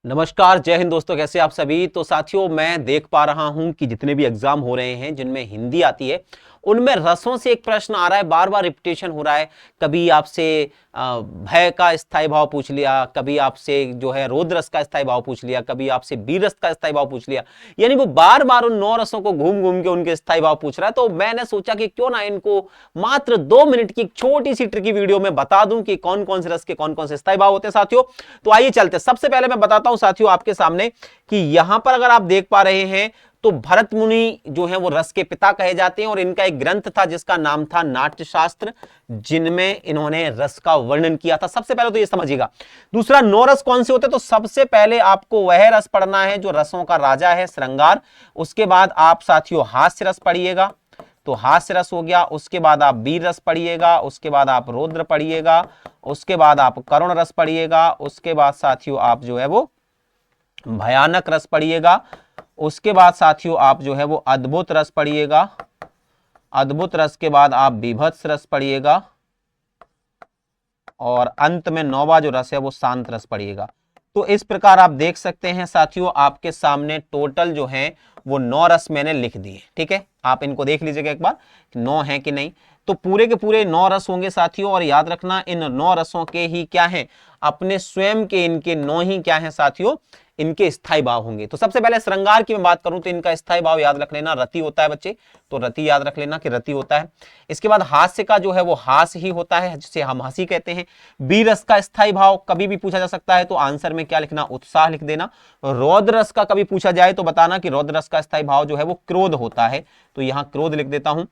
नमस्कार, जय हिंद दोस्तों। कैसे आप सभी। तो साथियों, मैं देख पा रहा हूं कि जितने भी एग्जाम हो रहे हैं जिनमें हिंदी आती है उनमें रसों से एक प्रश्न आ रहा है, बार बार रिपीटेशन हो रहा है। कभी आपसे भय का स्थायी भाव पूछ लिया, कभी आपसे जो है रोद रस का स्थायी भाव पूछ लिया, कभी आपसे बीर रस का स्थायी भाव पूछ लिया। यानी वो बार बार उन 9 रसों को घूम घूम के उनके स्थायी भाव पूछ रहा है। तो मैंने सोचा कि क्यों ना इनको मात्र 2 मिनट की एक छोटी सी ट्रिकी वीडियो में बता दूं कि कौन कौन से रस के कौन कौन से स्थायी भाव होते हैं साथियों। तो आइए चलते। सबसे पहले मैं बताता हूं साथियों आपके सामने कि यहां पर अगर आप देख पा रहे हैं तो भरत मुनि जो है वो रस के पिता कहे जाते हैं और इनका एक ग्रंथ था जिसका नाम था नाट्य शास्त्र, जिनमें इन्होंने रस का वर्णन किया था। सबसे पहले तो ये समझिएगा। दूसरा, 9 रस कौन से होते हैं, तो सबसे पहले आपको वह रस पढ़ना है जो रसों का राजा है, श्रृंगार। उसके बाद आप साथियों हास्य रस पढ़िएगा, तो हास्य रस हो गया। उसके बाद आप वीर रस पढ़िएगा, उसके बाद आप रौद्र पढ़िएगा, उसके बाद आप करुण रस पढ़िएगा, उसके बाद साथियों आप जो है वो भयानक रस पढ़िएगा, उसके बाद साथियों आप जो है वो अद्भुत रस पढ़िएगा, अद्भुत रस के बाद आप बीभत्स रस पढ़िएगा और अंत में 9वां जो रस है वो शांत रस पढ़िएगा। तो इस प्रकार आप देख सकते हैं साथियों आपके सामने टोटल जो है वो 9 रस मैंने लिख दिए। ठीक है, आप इनको देख लीजिएगा एक बार 9 है कि नहीं। तो पूरे के पूरे 9 रस होंगे साथियों, और याद रखना इन 9 रसों के ही क्या है, अपने स्वयं के इनके 9 ही क्या है साथियों, इनके स्थायी भाव होंगे। तो सबसे पहले श्रृंगार की मैं बात करूं तो इनका स्थायी भाव याद रख लेना रति होता है बच्चे, तो रति याद रख लेना कि रति होता है। इसके बाद हास्य का जो है वो हास्य ही होता है, जिसे हम हंसी कहते हैं। बी रस का स्थायी भाव कभी भी पूछा जा सकता है, तो आंसर में क्या लिखना, उत्साह लिख देना। रौद्र रस का कभी पूछा जाए तो बताना कि रौद्र रस का स्थायी भाव जो है वो क्रोध होता है, तो यहां क्रोध लिख देता हूं।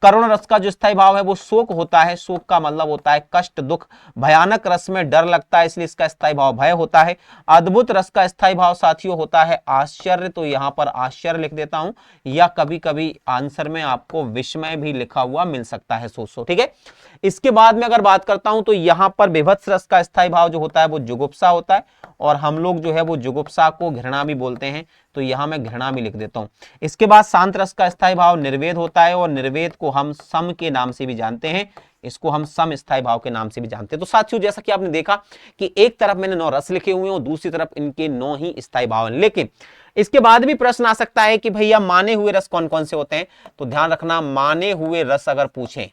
करुण रस का जो स्थायी भाव है वो शोक होता है, शोक का मतलब होता है कष्ट, दुख। भयानक रस में डर लगता है, इसलिए इसका स्थायी भाव भय होता है। अद्भुत रस का स्थायी भाव साथियों होता है आश्चर्य, तो यहां पर आश्चर्य लिख देता हूं, या कभी कभी आंसर में आपको विस्मय भी लिखा हुआ मिल सकता है, सोचो। ठीक है, इसके बाद में अगर बात करता हूं तो यहां पर विभत्स रस का स्थायी भाव जो होता है वो जुगुप्सा होता है, और हम लोग जो है वो जुगुप्सा को घृणा भी बोलते हैं, तो यहां मैं घृणा भी लिख देता हूं। इसके बाद शांत रस का स्थायी भाव निर्वेद होता है, और निर्वेद को हम सम के नाम से भी जानते हैं, इसको हम सम स्थायी भाव के नाम से भी जानते हैं। तो साथियों जैसा कि आपने देखा कि एक तरफ मैंने 9 रस लिखे हुए हैं और दूसरी तरफ इनके 9 ही स्थायी भाव हैं। लेकिन इसके बाद भी प्रश्न आ सकता है कि भैया माने हुए रस कौन कौन से होते हैं, तो ध्यान रखना माने हुए रस अगर पूछें,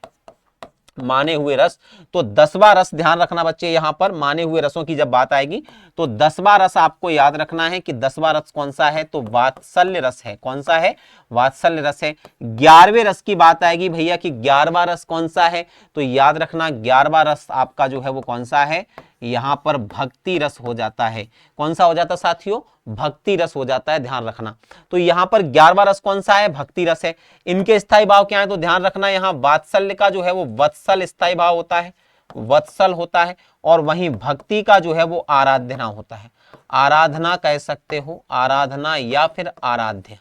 माने हुए रस, तो 10वां रस ध्यान रखना बच्चे। यहां पर माने हुए रसों की जब बात आएगी तो 10वां रस आपको याद रखना है कि 10वां रस कौन सा है, तो वात्सल्य रस है। कौन सा है, वात्सल्य रस है। 11वें रस की बात आएगी भैया कि 11वां रस कौन सा है, तो याद रखना 11वां रस आपका जो है वो कौन सा है, यहां पर भक्ति रस हो जाता है। कौन सा हो जाता है साथियों, भक्ति रस हो जाता है, ध्यान रखना। तो यहां पर 11वां रस कौन सा है, भक्ति रस है। इनके स्थायी भाव क्या है, तो ध्यान रखना यहां वात्सल्य का जो है वो वत्सल स्थायी भाव होता है, वत्सल होता है, और वहीं भक्ति का जो है वो आराधना होता है। आराधना कह सकते हो, आराधना या फिर आराध्य,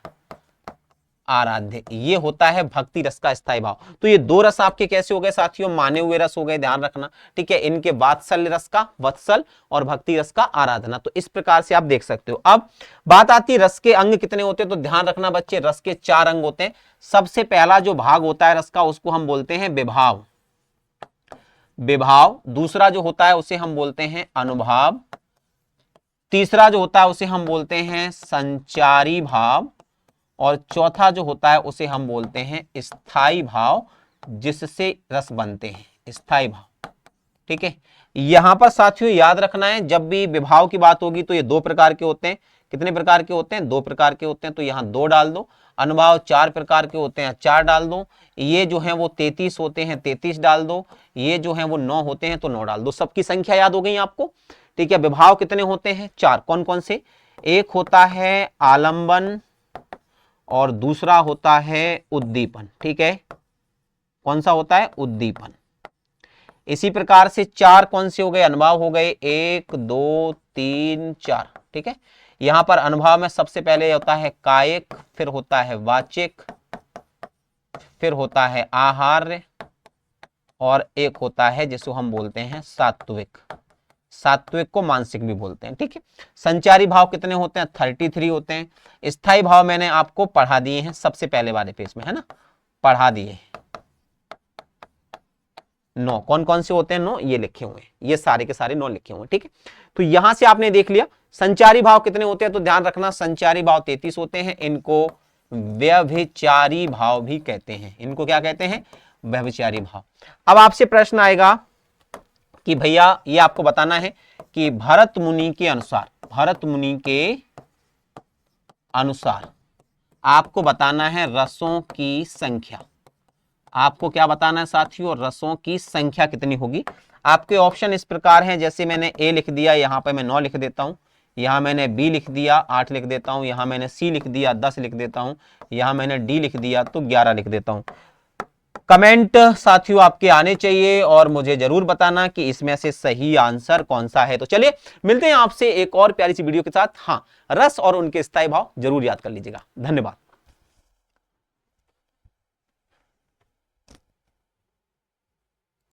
आराध्य, ये होता है भक्ति रस का स्थायी भाव। तो ये 2 रस आपके कैसे हो गए साथियों, माने हुए रस हो गए, ध्यान रखना। ठीक है, इनके वात्सल्य रस का वत्सल और भक्ति रस का आराधना। तो इस प्रकार से आप देख सकते हो। अब बात आती है रस के अंग कितने होते हैं, तो ध्यान रखना बच्चे रस के 4 अंग होते हैं। सबसे पहला जो भाग होता है रस का उसको हम बोलते हैं विभाव, विभाव। दूसरा जो होता है उसे हम बोलते हैं अनुभाव। तीसरा जो होता है उसे हम बोलते हैं संचारी भाव, और चौथा जो होता है उसे हम बोलते हैं स्थायी भाव, जिससे रस बनते हैं, स्थायी भाव। ठीक है, यहां पर साथियों याद रखना है जब भी विभाव की बात होगी तो ये 2 प्रकार के होते हैं। कितने प्रकार के होते हैं, 2 प्रकार के होते हैं, तो यहां 2 डाल दो। अनुभाव 4 प्रकार के होते हैं, 4 डाल दो। ये जो है वो 33 होते हैं, 33 डाल दो। ये जो है वो 9 होते हैं, तो 9 डाल दो। सबकी संख्या याद हो गई आपको। ठीक है, विभाव कितने होते हैं, 4। कौन कौन से, एक होता है आलंबन और दूसरा होता है उद्दीपन। ठीक है, कौन सा होता है, उद्दीपन। इसी प्रकार से 4 कौन से हो गए, अनुभाव हो गए, 1 2 3 4। ठीक है, यहां पर अनुभाव में सबसे पहले होता है कायिक, फिर होता है वाचिक, फिर होता है आहार्य, और एक होता है जिसको हम बोलते हैं सात्विक। सात्विक को मानसिक भी बोलते हैं। ठीक है, संचारी भाव कितने होते हैं, 33 होते हैं। स्थायी भाव मैंने आपको पढ़ा दिए हैं सबसे पहले वाले पेज में, है ना, पढ़ा दिए। 9। कौन कौन से होते हैं 9? ये लिखे हुए हैं, ये सारे के सारे 9 लिखे हुए हैं, ठीक है। तो यहां से आपने देख लिया संचारी भाव कितने होते हैं, तो ध्यान रखना संचारी भाव 33 होते हैं। इनको व्यभिचारी भाव भी कहते हैं। इनको क्या कहते हैं? व्यभिचारी भाव। अब आपसे प्रश्न आएगा कि भैया ये आपको बताना है कि भरत मुनि के अनुसार, भरत मुनि के अनुसार आपको बताना है रसों की संख्या। आपको क्या बताना है साथियों? रसों की संख्या कितनी होगी। आपके ऑप्शन इस प्रकार हैं, जैसे मैंने ए लिख दिया, यहां पे मैं 9 लिख देता हूं, यहां मैंने बी लिख दिया 8 लिख देता हूं, यहां मैंने सी लिख दिया 10 लिख देता हूं, यहां मैंने डी लिख दिया तो 11 लिख देता हूं। कमेंट साथियों आपके आने चाहिए और मुझे जरूर बताना कि इसमें से सही आंसर कौन सा है। तो चलिए मिलते हैं आपसे एक और प्यारी सी वीडियो के साथ। हाँ, रस और उनके स्थायी भाव जरूर याद कर लीजिएगा। धन्यवाद।